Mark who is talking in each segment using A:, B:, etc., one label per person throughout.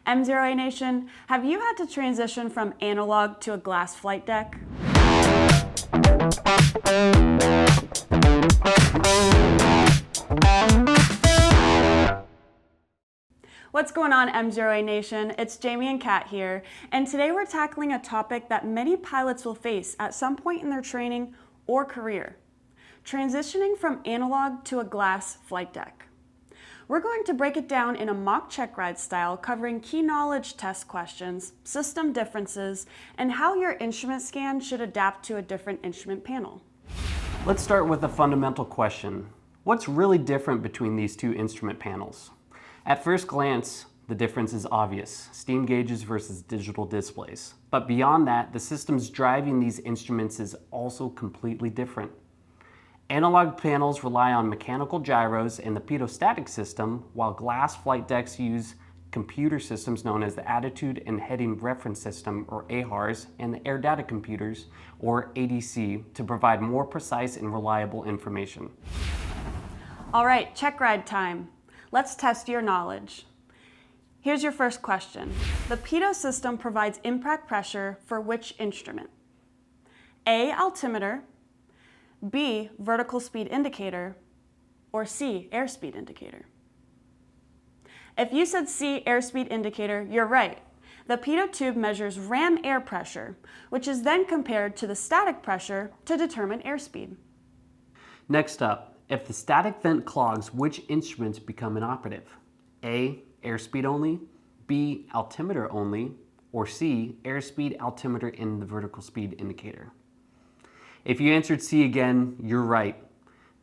A: MzeroA Nation, have you had to transition from analog to a glass flight deck? What's going on, MzeroA Nation? It's Jamie and Kat here, and today we're tackling a topic that many pilots will face at some point in their training or career: transitioning from analog to a glass flight deck. We're going to break it down in a mock check ride style, covering key knowledge test questions, system differences, and how your instrument scan should adapt to a different instrument panel.
B: Let's start with a fundamental question. What's really different between these two instrument panels? At first glance, the difference is obvious: steam gauges versus digital displays. But beyond that, the systems driving these instruments is also completely different. Analog panels rely on mechanical gyros and the pitot-static system, while glass flight decks use computer systems known as the Attitude and Heading Reference System, or AHRS, and the Air Data Computers, or ADC, to provide more precise and reliable information.
A: All right, check ride time. Let's test your knowledge. Here's your first question. The pitot system provides impact pressure for which instrument? A, altimeter; B, vertical speed indicator; or C, airspeed indicator? If you said C, airspeed indicator, you're right. The pitot tube measures ram air pressure, which is then compared to the static pressure to determine airspeed.
B: Next up, if the static vent clogs, which instruments become inoperative? A, airspeed only; B, altimeter only; or C, airspeed, altimeter, and the vertical speed indicator? If you answered C again, you're right.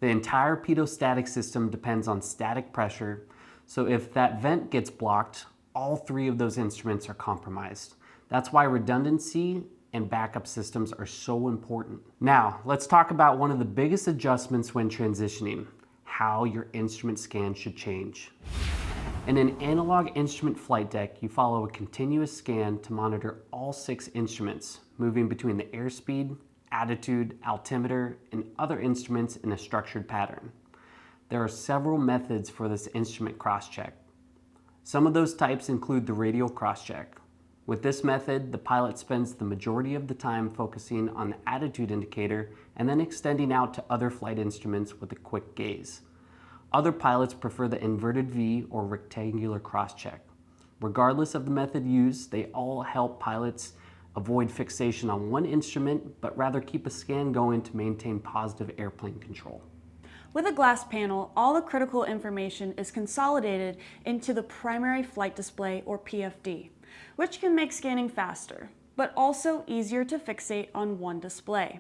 B: The entire pitot-static system depends on static pressure, so if that vent gets blocked, all three of those instruments are compromised. That's why redundancy and backup systems are so important. Now, let's talk about one of the biggest adjustments when transitioning: how your instrument scan should change. In an analog instrument flight deck, you follow a continuous scan to monitor all 6 instruments, moving between the airspeed, attitude, altimeter, and other instruments in a structured pattern. There are several methods for this instrument cross-check. Some of those types include the radial cross-check. With this method, the pilot spends the majority of the time focusing on the attitude indicator and then extending out to other flight instruments with a quick gaze. Other pilots prefer the inverted V or rectangular cross-check. Regardless of the method used, they all help pilots avoid fixation on one instrument, but rather keep a scan going to maintain positive airplane control.
A: With a glass panel, all the critical information is consolidated into the primary flight display, or PFD, which can make scanning faster, but also easier to fixate on one display.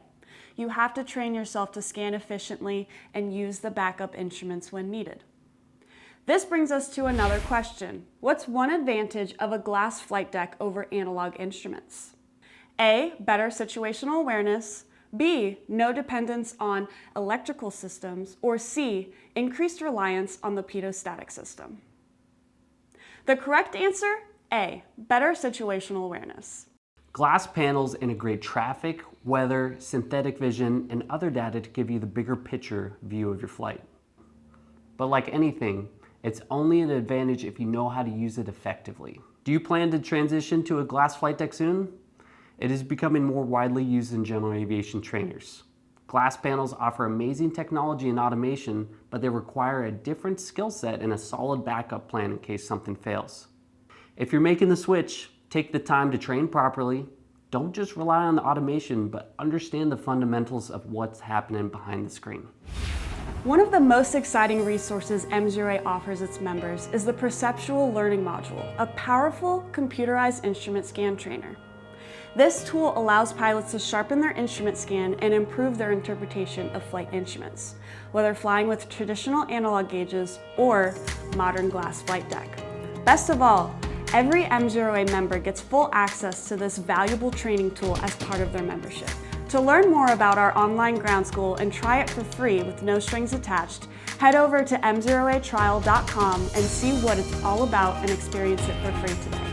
A: You have to train yourself to scan efficiently and use the backup instruments when needed. This brings us to another question. What's one advantage of a glass flight deck over analog instruments? A, better situational awareness; B, no dependence on electrical systems; or C, increased reliance on the pitot-static system? The correct answer: A, better situational awareness.
B: Glass panels integrate traffic, weather, synthetic vision, and other data to give you the bigger picture view of your flight. But like anything, it's only an advantage if you know how to use it effectively. Do you plan to transition to a glass flight deck soon? It is becoming more widely used in general aviation trainers. Glass panels offer amazing technology and automation, but they require a different skill set and a solid backup plan in case something fails. If you're making the switch, take the time to train properly. Don't just rely on the automation, but understand the fundamentals of what's happening behind the screen.
A: One of the most exciting resources MzeroA offers its members is the Perceptual Learning Module, a powerful computerized instrument scan trainer. This tool allows pilots to sharpen their instrument scan and improve their interpretation of flight instruments, whether flying with traditional analog gauges or modern glass flight deck. Best of all, every MzeroA member gets full access to this valuable training tool as part of their membership. To learn more about our online ground school and try it for free with no strings attached, head over to MzeroAtrial.com and see what it's all about and experience it for free today.